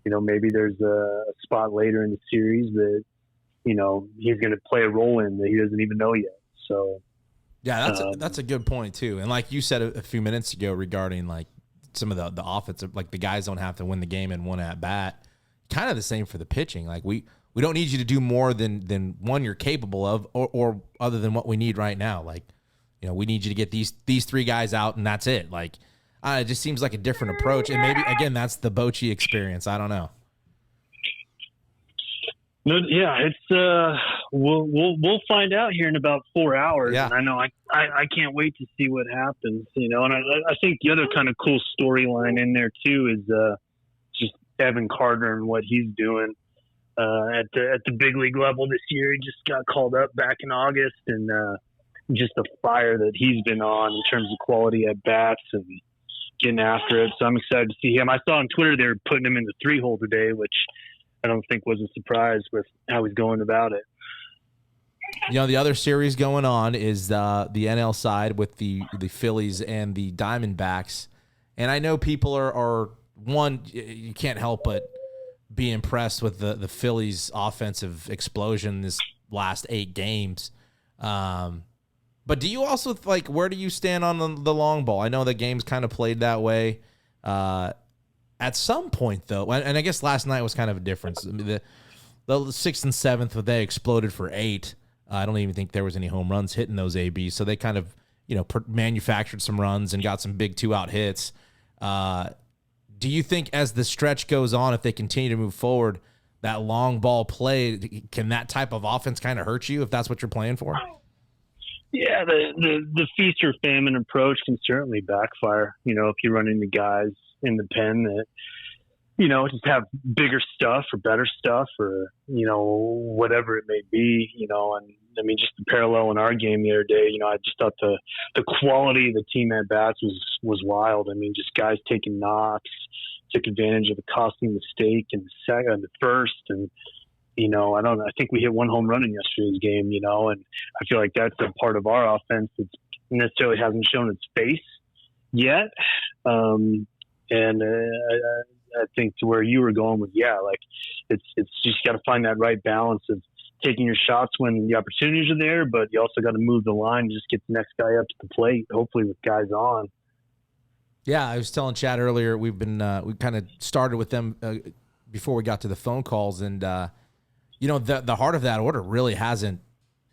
maybe there's a spot later in the series that he's going to play a role in that he doesn't even know yet. So, yeah, that's a good point too. And like you said a few minutes ago regarding like some of the offensive, like the guys don't have to win the game in one at bat. Kind of the same for the pitching. Like we don't need you to do more than one you're capable of, or other than what we need right now. Like, we need you to get these 3 guys out, and that's it. Like, it just seems like a different approach. And maybe again, that's the Bochy experience. I don't know. No, yeah, it's we'll find out here in about 4 hours. Yeah. And I know I can't wait to see what happens. And I think the other kind of cool storyline in there too is just Evan Carter and what he's doing at the big league level this year. He just got called up back in August, and just the fire that he's been on in terms of quality at bats and getting after it. So I'm excited to see him. I saw on Twitter they were putting him in the 3-hole today, which I don't think was a surprise with how he's going about it. The other series going on is the NL side with the Phillies and the Diamondbacks. And I know people are one, you can't help but be impressed with the Phillies' offensive explosion this last 8 games. But do you also, where do you stand on the long ball? I know the game's kind of played that way. At some point, though, and I guess last night was kind of a difference. I mean, the 6th and 7th, they exploded for 8. I don't even think there was any home runs hitting those ABs. So they kind of, manufactured some runs and got some big 2-out hits. Do you think as the stretch goes on, if they continue to move forward, that long ball play, can that type of offense kind of hurt you if that's what you're playing for? Yeah, the feast or famine approach can certainly backfire. If you run into guys in the pen that, just have bigger stuff or better stuff or, whatever it may be, and I mean, just the parallel in our game the other day, I just thought the quality of the team at bats was wild. I mean, just guys taking knocks, took advantage of the costly mistake in the first. And, I think we hit 1 home run in yesterday's game, and I feel like that's a part of our offense that necessarily hasn't shown its face yet. I think to where you were going with, it's just got to find that right balance of taking your shots when the opportunities are there, but you also got to move the line and just get the next guy up to the plate, hopefully with guys on. Yeah, I was telling Chad earlier, we kind of started with them before we got to the phone calls, and the heart of that order really hasn't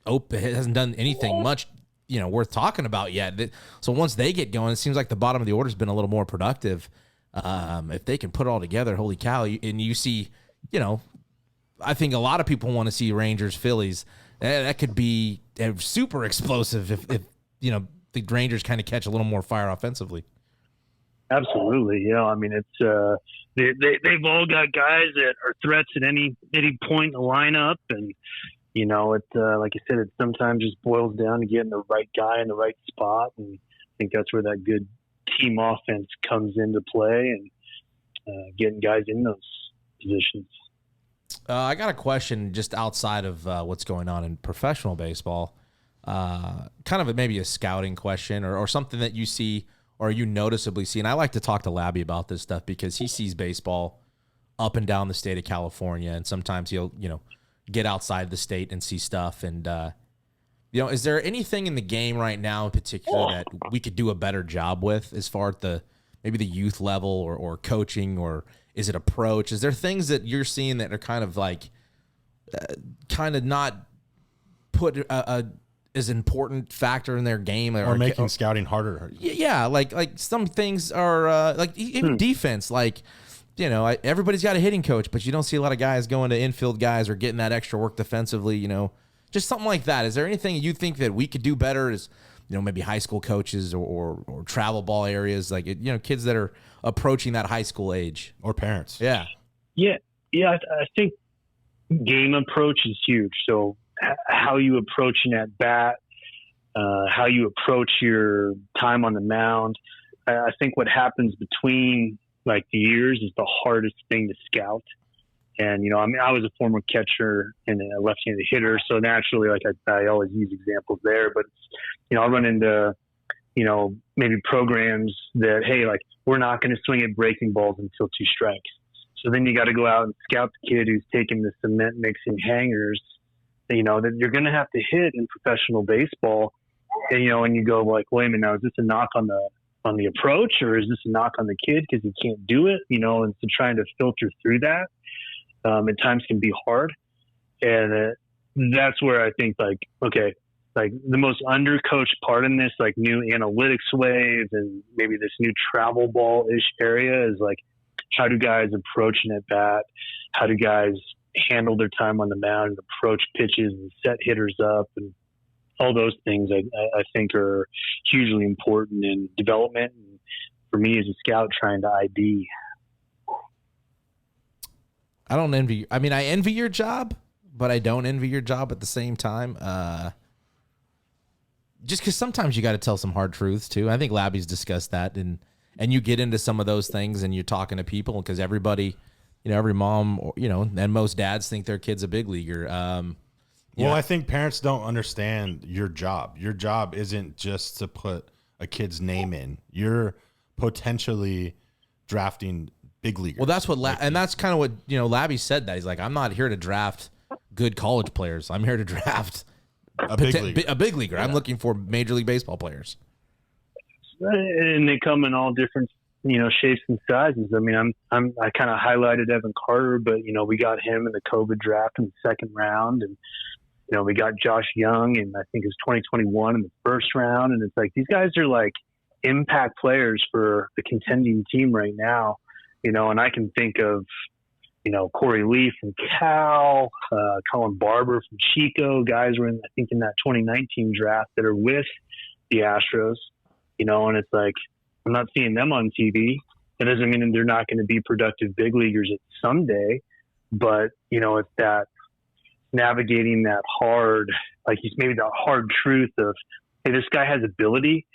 done anything much, worth talking about yet. So once they get going, it seems like the bottom of the order has been a little more productive. If they can put it all together, holy cow! And you see, I think a lot of people want to see Rangers, Phillies. That could be super explosive if the Rangers kind of catch a little more fire offensively. Absolutely, I mean, it's they've all got guys that are threats at any point in the lineup, and it's like I said, it sometimes just boils down to getting the right guy in the right spot, and I think that's where that good team offense comes into play, and getting guys in those positions. I got a question just outside of what's going on in professional baseball, kind of maybe a scouting question or something that you see or you noticeably see. And I like to talk to Labby about this stuff because he sees baseball up and down the state of California, and sometimes he'll, get outside the state and see stuff. And, is there anything in the game right now in particular that we could do a better job with as far as maybe the youth level or coaching, or is it approach? Is there things that you're seeing that are kind of kind of not put as important factor in their game or making scouting harder? Yeah. Like some things are even defense, everybody's got a hitting coach, but you don't see a lot of guys going to infield guys or getting that extra work defensively, just something like that. Is there anything you think that we could do better as, maybe high school coaches or travel ball areas, kids that are approaching that high school age, or parents? Yeah. I think game approach is huge. So how you approach an at bat, how you approach your time on the mound. I think what happens between the years is the hardest thing to scout. And, I was a former catcher and a left-handed hitter. So naturally, I always use examples there, but I'll run into, maybe programs that, hey, we're not going to swing at breaking balls until 2 strikes. So then you got to go out and scout the kid who's taking the cement mixing hangers, that you're going to have to hit in professional baseball. And, and you go wait a minute, now is this a knock on the approach, or is this a knock on the kid because he can't do it? And so trying to filter through that at times can be hard. And that's where I think the most undercoached part in this, new analytics wave and maybe this new travel ball-ish area is how do guys approach an at bat? How do guys handle their time on the mound and approach pitches and set hitters up, and all those things I think are hugely important in development. And for me as a scout trying to ID. I don't envy. I mean, I envy your job, but I don't envy your job at the same time. Just because sometimes you got to tell some hard truths too. I think Labby's discussed that, and you get into some of those things, and you're talking to people because everybody, every mom, and most dads think their kid's a big leaguer. Well, I think parents don't understand your job. Your job isn't just to put a kid's name in. You're potentially drafting big leaguers. Well, that's what, and that's kind of what, Labby said that. He's like, I'm not here to draft good college players. I'm here to draft a big leaguer. Yeah. I'm looking for Major League Baseball players. And they come in all different, shapes and sizes. I mean, I kind of highlighted Evan Carter, but, we got him in the COVID draft in the second round. And, we got Josh Young in, I think it was 2021 in the first round. And it's like, these guys are like impact players for the contending team right now. And I can think of, Corey Lee from Cal, Colin Barber from Chico, guys were in that 2019 draft that are with the Astros, and it's like, I'm not seeing them on TV. That doesn't mean they're not going to be productive big leaguers someday, but, it's that navigating that hard, maybe the hard truth of, hey, this guy has ability,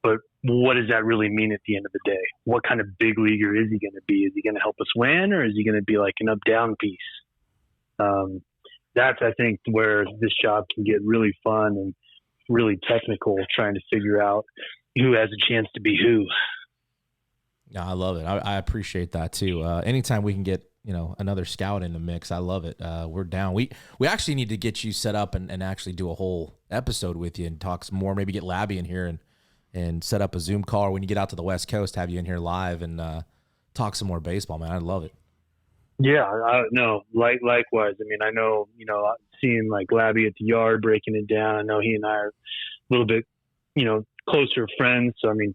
but what does that really mean at the end of the day? What kind of big leaguer is he going to be? Is he going to help us win, or is he going to be like an up-down piece? That's, I think, where this job can get really fun and really technical, trying to figure out who has a chance to be who. Yeah, I love it. I appreciate that too. Anytime we can get, another scout in the mix, I love it. We're down. We actually need to get you set up and actually do a whole episode with you and talk some more, maybe get Labby in here and set up a Zoom call, or when you get out to the West Coast, have you in here live and talk some more baseball, man. I love it. Yeah, likewise. I mean, I know, seeing like Labby at the yard breaking it down, I know he and I are a little bit, closer friends. So, I mean,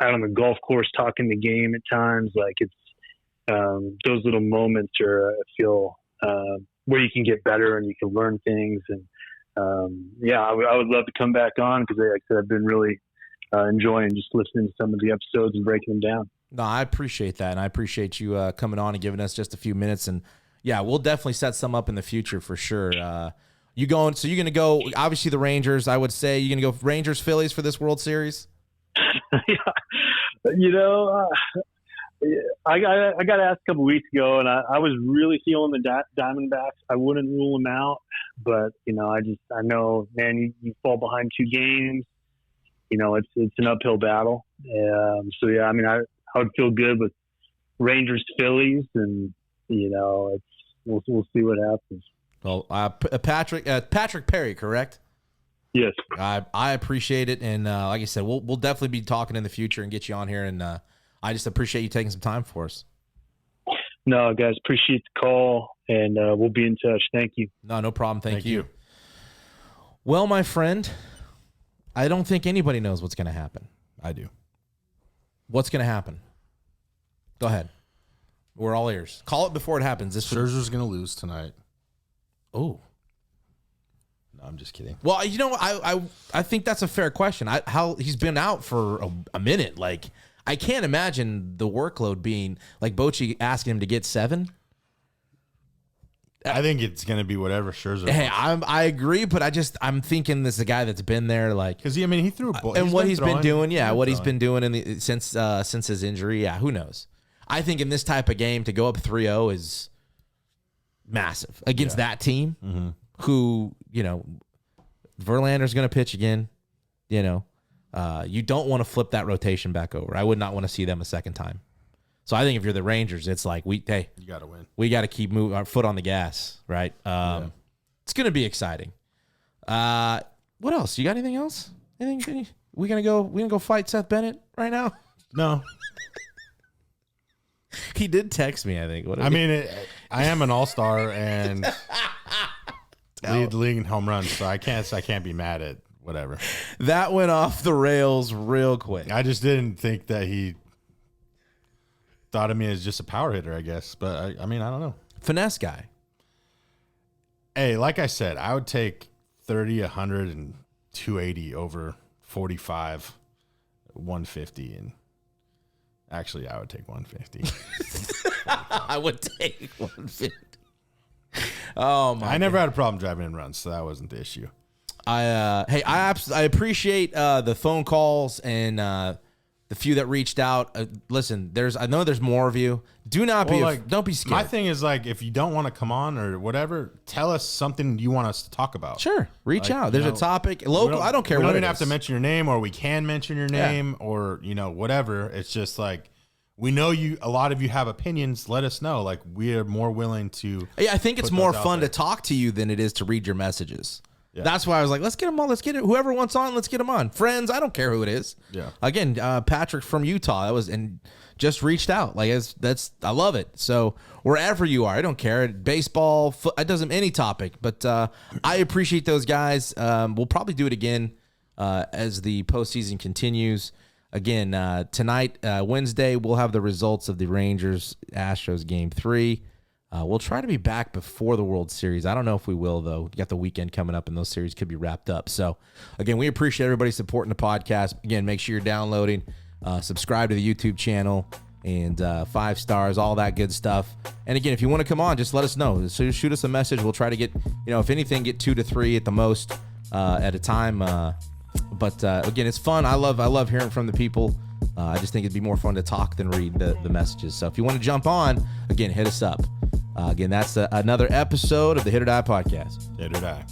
out on the golf course talking the game at times, like it's those little moments are, I feel, where you can get better and you can learn things. And I would love to come back on because, like I said, I've been really enjoying just listening to some of the episodes and breaking them down. No, I appreciate that, and I appreciate you coming on and giving us just a few minutes. And yeah, we'll definitely set some up in the future for sure. You're going to go, obviously the Rangers. I would say you're going to go Rangers Phillies for this World Series. I got asked a couple weeks ago, and I was really feeling the Diamondbacks. I wouldn't rule them out, but I know, man, you fall behind 2 games. It's an uphill battle. So yeah, I mean, I would feel good with Rangers Phillies, and we'll see what happens. Well, Patrick Perry, correct? Yes. I appreciate it, and like I said, we'll definitely be talking in the future and get you on here. And I just appreciate you taking some time for us. No, guys, appreciate the call, and we'll be in touch. Thank you. No problem. Thank you. Well, my friend, I don't think anybody knows what's going to happen. I do. What's going to happen? Go ahead. We're all ears. Call it before it happens. Scherzer's going to lose tonight. Oh. No, I'm just kidding. Well, I think that's a fair question. How he's been out for a minute. Like, I can't imagine the workload being like Bochy asking him to get 7. I think it's going to be whatever Scherzer. Hey, I agree, but I'm thinking this is a guy that's been there, like, because he threw a ball, and what he's been doing, he's been doing since his injury. Yeah, who knows? I think in this type of game to go up 3-0 is massive against that team. Mm-hmm. Who Verlander's going to pitch again. You don't want to flip that rotation back over. I would not want to see them a second time. So I think if you're the Rangers, it's like you got to win. We got to keep moving our foot on the gas, right? It's going to be exciting. What else? You got anything else? Anything? We gonna go fight Seth Bennett right now? No. He did text me, I think. I am an all-star and lead the league in home runs, so I can't be mad at whatever. That went off the rails real quick. I just didn't think that he thought of me as just a power hitter, I guess. But I don't know. Finesse guy. Hey, like I said, I would take 30, 100, and 280 over 45, 150, and actually, I would take 150. I would take 150. Oh my! I never had a problem driving in runs, so that wasn't the issue. I appreciate the phone calls and the few that reached out. Listen, I know there's more of you. Do not don't be scared. My thing is like, if you don't want to come on or whatever, tell us something you want us to talk about. Sure, reach out. There's a topic local. I don't care. We what don't even it have to is. mention your name, or we can mention your name, or whatever. It's just like, we know you. A lot of you have opinions. Let us know. Like, we are more willing to. Yeah, I think it's more fun to talk to you than it is to read your messages. Yeah. That's why I was like, let's get them on. Let's get it. Whoever wants on, let's get them on. Friends, I don't care who it is. Yeah. Again, Patrick from Utah, just reached out. Like, I love it. So wherever you are, I don't care. Baseball, it doesn't any topic. But I appreciate those guys. We'll probably do it again as the postseason continues. Again, tonight, Wednesday, we'll have the results of the Rangers-Astros Game 3. We'll try to be back before the World Series. I don't know if we will, though. We got the weekend coming up, and those series could be wrapped up. So, again, we appreciate everybody supporting the podcast. Again, make sure you're downloading, subscribe to the YouTube channel, and 5 stars, all that good stuff. And, again, if you want to come on, just let us know. So shoot us a message. We'll try to get, if anything, get 2 to 3 at the most at a time. But again, it's fun. I love hearing from the people. I just think it'd be more fun to talk than read the messages. So if you want to jump on, again, hit us up. Again, that's another episode of the Hit or Die podcast. Hit or Die.